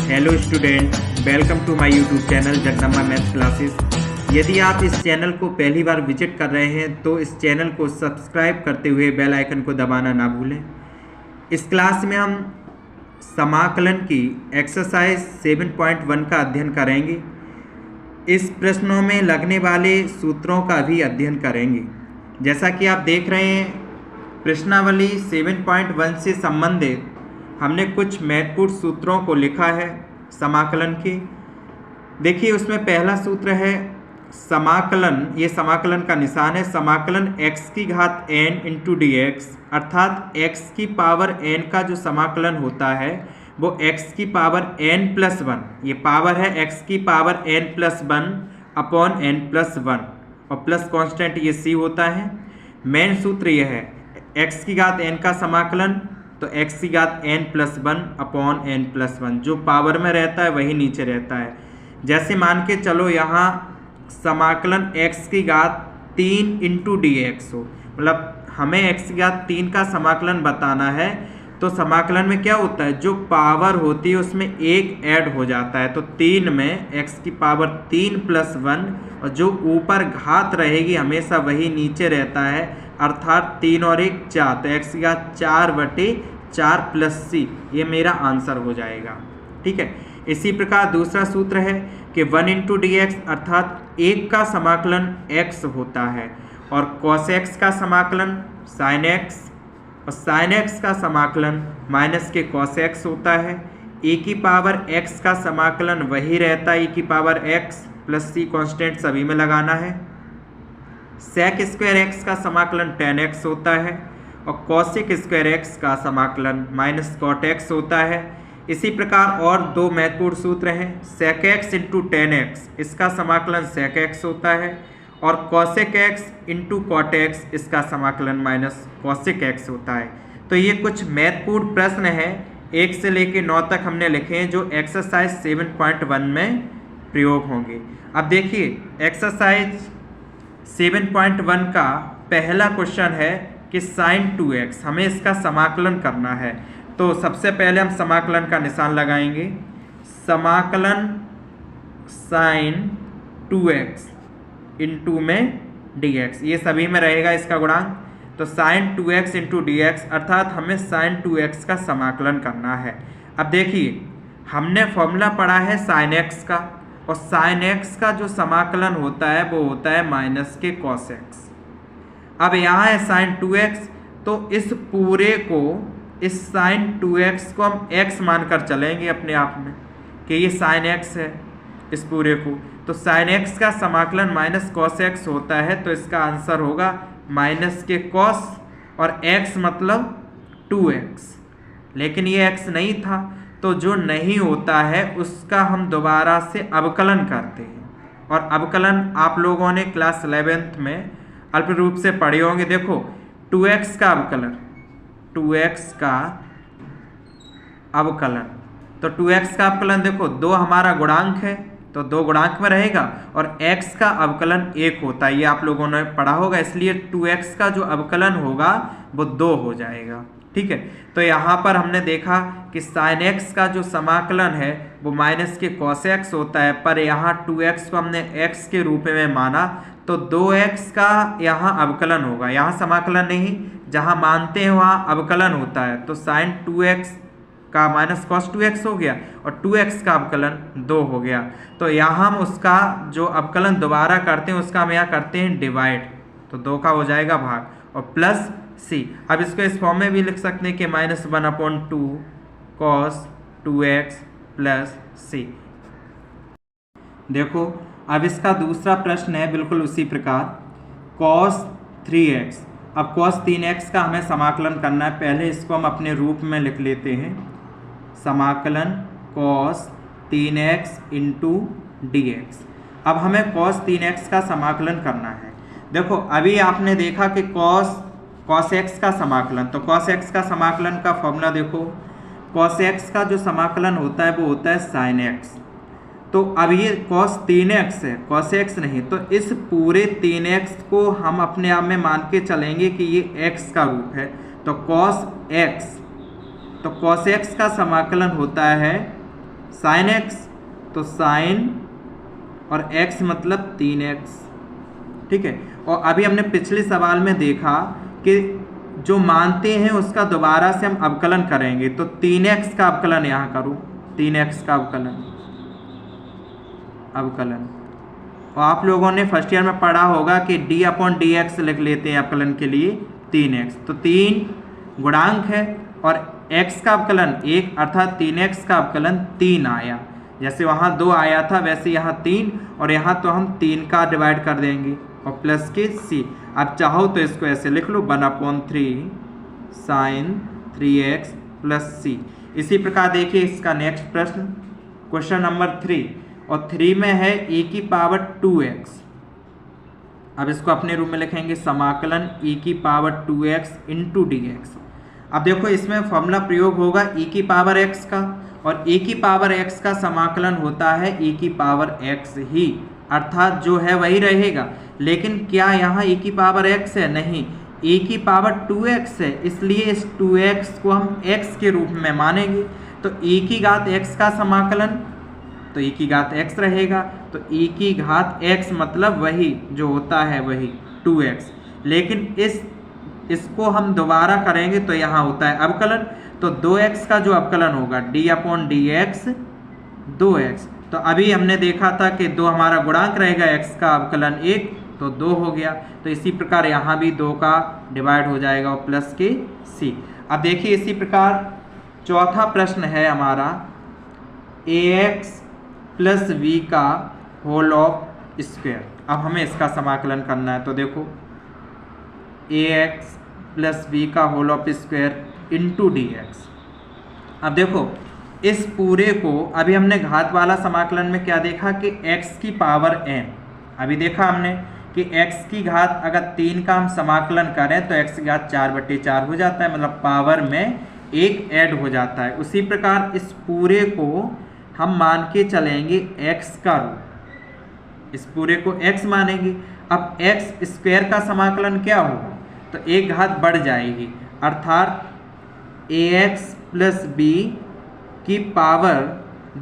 Hello student, welcome to my YouTube channel Jagdamba maths classes. यदि आप इस चैनल को पहली बार विजिट कर रहे हैं तो इस चैनल को सब्सक्राइब करते हुए बेल आइकन को दबाना ना भूलें। इस क्लास में हम समाकलन की एक्सरसाइज 7.1 का अध्ययन करेंगे। इस प्रश्नों में लगने वाले सूत्रों का भी अध्ययन करेंगे। जैसा कि आप देख रहे हैं, प्रश्नावली 7.1 से संबंधित हमने कुछ महत्वपूर्ण सूत्रों को लिखा है समाकलन के। देखिए, उसमें पहला सूत्र है समाकलन, ये समाकलन का निशान है, समाकलन x की घात n इंटू डी एक्स, अर्थात x की पावर n का जो समाकलन होता है वो x की पावर n प्लस 1, ये पावर है x की power n plus 1 upon n plus 1 और प्लस कांस्टेंट ये c होता है। मेन सूत्र यह है x की घात n का समाकलन, तो x की घात n plus 1 upon n plus 1, जो पावर में रहता है वही नीचे रहता है। जैसे मान के चलो यहाँ समाकलन x की घात 3 इंटू डी एक्स हो, मतलब हमें x की घात 3 का समाकलन बताना है, तो समाकलन में क्या होता है, जो पावर होती है उसमें एक ऐड हो जाता है। तो 3 में x की पावर 3 प्लस 1 और जो ऊपर घात रहेगी हमेशा वही नीचे रहता है, अर्थात 3 और 1 4, तो x की घात 4/4 प्लस c, ये मेरा आंसर हो जाएगा। ठीक है। इसी प्रकार दूसरा सूत्र है कि 1 इंटू डी एक्स, अर्थात 1 का समाकलन x होता है और cos x का समाकलन sin x और sin x का समाकलन माइनस के cos x होता है। e की पावर x का समाकलन वही रहता है, e की power x plus c, constant सभी में लगाना है। sec स्क्वायर x का समाकलन tan x होता है और cosec स्क्वायर x का समाकलन माइनस cot x होता है। इसी प्रकार और दो महत्वपूर्ण सूत्र हैं, sec x into tan x, इसका समाकलन sec x होता है और cosec x into cot x, इसका समाकलन माइनस cosec x होता है। तो ये कुछ महत्वपूर्ण प्रश्न हैं 1 से लेकर 9 तक हमने लिखे हैं, जो एक्सरसाइज 7.1 में प्रयोग होंगे। अब देखिए, एक्सरसाइज 7.1 का पहला क्वेश्चन है कि sin 2x, हमें इसका समाकलन करना है। तो सबसे पहले हम समाकलन का निशान लगाएंगे, समाकलन sin 2x इंटू में dx, ये सभी में रहेगा इसका गुणांक। तो sin 2x इंटू dx, अर्थात हमें sin 2x का समाकलन करना है। अब देखिए, हमने फॉर्मूला पढ़ा है sin x का, और sin x का जो समाकलन होता है वो होता है माइनस के cos x। अब यहाँ है sin 2x, तो इस पूरे को, इस sin 2x को हम x मानकर चलेंगे अपने आप में कि ये sin x है इस पूरे को। तो sin x का समाकलन माइनस cos x होता है, तो इसका आंसर होगा माइनस के cos और x मतलब 2x। लेकिन ये x नहीं था, तो जो नहीं होता है उसका हम दोबारा से अवकलन करते हैं। और अवकलन आप लोगों ने क्लास 11th में अल्प रूप से पढ़े होंगे। देखो, 2x का अवकलन, 2x का अवकलन, तो 2x का अवकलन देखो, 2 हमारा गुणांक है तो 2 गुणांक में रहेगा और x का अवकलन 1 होता है, ये आप लोगों ने पढ़ा होगा, इसलिए 2x का जो अवकलन होगा वो 2 हो जाएगा। ठीक है। तो यहाँ पर हमने देखा कि sin x का जो समाकलन है वो माइनस के cos x होता है, पर यहाँ 2x को हमने x के रूप में माना, तो 2x का यहाँ अवकलन होगा, यहाँ समाकलन नहीं, जहाँ मानते हैं वहाँ अवकलन होता है। तो sin 2x का माइनस cos 2x हो गया और 2x का अवकलन 2 हो गया। तो यहाँ हम उसका जो अवकलन दोबारा करते हैं उसका हम यहाँ करते हैं डिवाइड, तो 2 का हो जाएगा भाग और प्लस c। अब इसको इस फॉर्म में भी लिख सकते हैं कि -1/2 cos 2x प्लस c। देखो, अब इसका दूसरा प्रश्न है बिल्कुल उसी प्रकार, cos 3x। अब cos 3x का हमें समाकलन करना है। पहले इसको हम अपने रूप में लिख लेते हैं, समाकलन cos 3x इंटू dx। अब हमें cos 3x का समाकलन करना है। देखो, अभी आपने देखा कि cos x का समाकलन, तो cos x का समाकलन का फॉर्मूला देखो, cos x का जो समाकलन होता है वो होता है sin x। तो अब ये cos 3x है, cos x नहीं, तो इस पूरे 3x को हम अपने आप में मान के चलेंगे कि ये x का रूप है। तो cos x, तो cos x का समाकलन होता है साइन एक्स तो साइन और x मतलब 3x, ठीक है। और अभी हमने पिछले सवाल में देखा कि जो मानते हैं उसका दोबारा से हम अवकलन करेंगे, तो 3x का अवकलन यहाँ करूँ, 3x का अवकलन और आप लोगों ने फर्स्ट ईयर में पढ़ा होगा कि d/dx लिख लेते हैं अवकलन के लिए 3x, तो 3 गुणांक है और x का अवकलन 1 अर्थात 3x का अवकलन 3 आया। जैसे वहाँ 2 आया था वैसे यहाँ 3, और यहाँ तो हम 3 का डिवाइड कर देंगे और प्लस के c। अब चाहो तो इसको ऐसे लिख लो 1/3 साइन 3x प्लस c। इसी प्रकार देखिए इसका नेक्स्ट प्रश्न, क्वेश्चन नंबर 3, और 3 में है e⁻²x। अब इसको अपने रूप में लिखेंगे समाकलन e⁻²x इंटू dx। अब देखो इसमें फॉर्मूला प्रयोग होगा e⁻x का, और e⁻x का समाकलन होता है e⁻x ही, अर्थात जो है वही रहेगा। लेकिन क्या यहाँ e⁻x है? नहीं, e⁻2x है, इसलिए इस 2x को हम x के रूप में मानेंगे। तो e⁻x का समाकलन तो e⁻x रहेगा, तो e⁻x मतलब वही जो होता है वही 2x। लेकिन इसको हम दोबारा करेंगे तो यहाँ होता है अवकलन, तो 2x का जो अवकलन होगा d/dx 2x। तो अभी हमने देखा था कि 2 हमारा गुणांक रहेगा, x का अवकलन 1 तो 2 हो गया। तो इसी प्रकार यहाँ भी 2 का डिवाइड हो जाएगा और प्लस के c। अब देखिए इसी प्रकार चौथा प्रश्न है हमारा ax प्लस v का होल ऑफ स्क्वायर। अब हमें इसका समाकलन करना है, तो देखो ax प्लस v का whole of square into dx। अब देखो इस पूरे को अभी हमने घात वाला समाकलन में क्या देखा कि x की पावर n, अभी देखा हमने कि x की घात अगर 3 का हम समाकलन करें तो x की घात 4/4 हो जाता है, मतलब पावर में 1 ऐड हो जाता है। उसी प्रकार इस पूरे को हम मान के चलेंगे x का रूट, इस पूरे को x मानेंगे। अब x स्क्वायर का समाकलन क्या होगा? तो एक घात बढ़ जाएगी, अर्थात ax प्लस b की पावर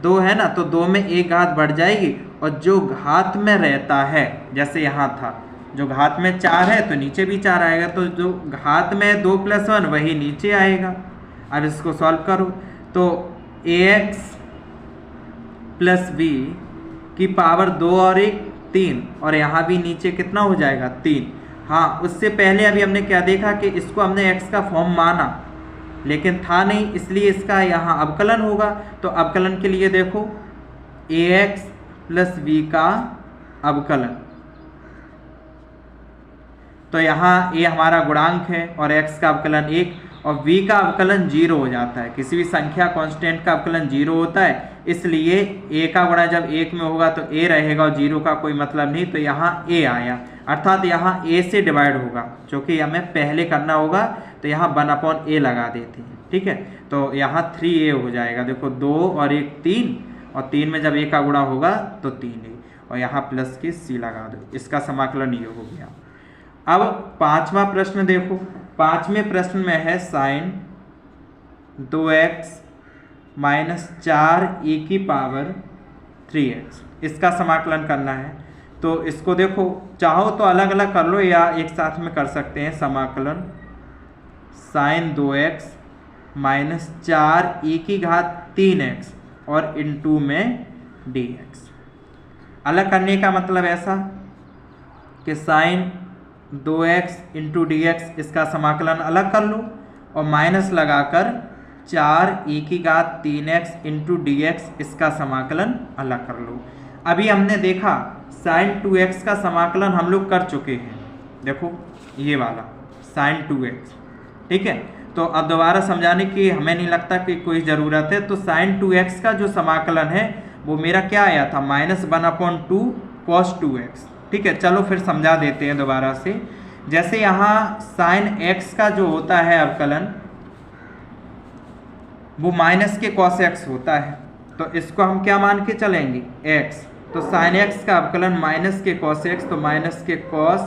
2 है ना, तो 2 में एक घात बढ़ जाएगी, और जो घात में रहता है जैसे यहाँ था, जो घात में 4 है तो नीचे भी 4 आएगा, तो जो घात में 2 + 1 वही नीचे आएगा। अब इसको सॉल्व करो तो ax प्लस b की पावर 2 और 1 3, और यहाँ भी नीचे कितना हो जाएगा 3। हाँ, उससे पहले अभी हमने क्या देखा कि इसको हमने x का फॉर्म माना लेकिन था नहीं, इसलिए इसका यहाँ अवकलन होगा। तो अवकलन के लिए देखो ax प्लस v का अवकलन, तो यहाँ a हमारा गुणांक है और x का अवकलन 1 और v का अवकलन 0 हो जाता है। किसी भी संख्या कांस्टेंट का अवकलन 0 होता है, इसलिए a का गुणा जब 1 में होगा तो a रहेगा और 0 का कोई मतलब नहीं, तो यहाँ a आया, अर्थात यहाँ a से डिवाइड होगा, क्योंकि हमें पहले करना होगा तो यहाँ 1/a लगा देते हैं, ठीक है। तो यहाँ 3a हो जाएगा, देखो 2 और 1 3, और 3 में जब a का गुणा होगा तो 3a, और यहाँ प्लस के c लगा दो, इसका समाकलन ये हो गया। अब 5वां प्रश्न देखो, 5वें प्रश्न में है साइन 2x माइनस 4e⁻3x, इसका समाकलन करना है। तो इसको देखो, चाहो तो अलग अलग कर लो या एक साथ में कर सकते हैं। समाकलन साइन 2x माइनस 4e⁻3x और इंटू में dx। अलग करने का मतलब ऐसा कि साइन 2x इंटू dx इसका समाकलन अलग कर लो और माइनस लगाकर 4e⁻3x इंटू dx इसका समाकलन अलग कर लो। अभी हमने देखा साइन 2x का समाकलन हम लोग कर चुके हैं, देखो ये वाला साइन 2x, ठीक है। तो अब दोबारा समझाने की हमें नहीं लगता कि कोई ज़रूरत है। तो साइन 2x का जो समाकलन है वो मेरा क्या आया था, -1/2 cos 2x, ठीक है। चलो फिर समझा देते हैं दोबारा से। जैसे यहाँ साइन x का जो होता है अवकलन वो माइनस के cos x होता है, तो इसको हम क्या मान के चलेंगे x। तो साइन x का अवकलन माइनस के cos x, तो माइनस के cos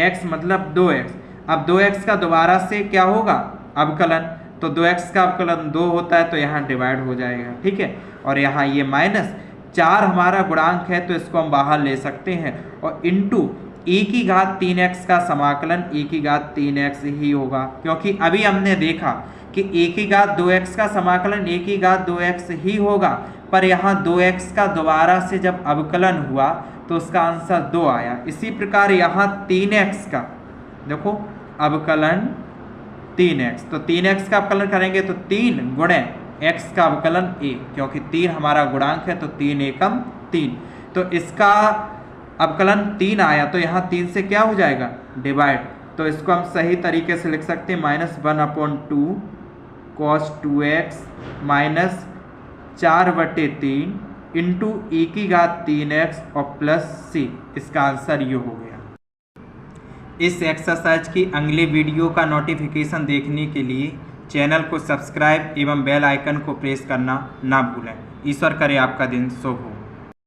x मतलब 2x। अब 2x का दोबारा से क्या होगा अवकलन, तो 2x का अवकलन 2 होता है तो यहाँ डिवाइड हो जाएगा, ठीक है। और यहाँ ये माइनस 4 हमारा गुणांक है तो इसको हम बाहर ले सकते हैं, और इंटू e की घात 3x का समाकलन e की घात 3x ही होगा, क्योंकि अभी हमने देखा कि e की घात 2x का समाकलन e की घात 2x ही होगा, पर यहाँ 2x का दोबारा से जब अवकलन हुआ तो उसका आंसर 2 आया। इसी प्रकार यहाँ 3x का देखो अवकलन 3x, तो 3x का अवकलन करेंगे तो 3 गुणे x का अवकलन a, क्योंकि 3 हमारा गुणांक है तो 3 एकम 3, तो इसका अवकलन 3 आया तो यहाँ 3 से क्या हो जाएगा डिवाइड, तो इसको हम सही तरीके से लिख सकते हैं -1/2 cos 2x minus 4/3 into e की घात 3x और प्लस c, इसका आंसर ये हो गया। इस एक्सरसाइज की अगले वीडियो का नोटिफिकेशन देखने के लिए चैनल को सब्सक्राइब एवं बेल आइकन को प्रेस करना ना भूलें। ईश्वर करे आपका दिन शुभ हो।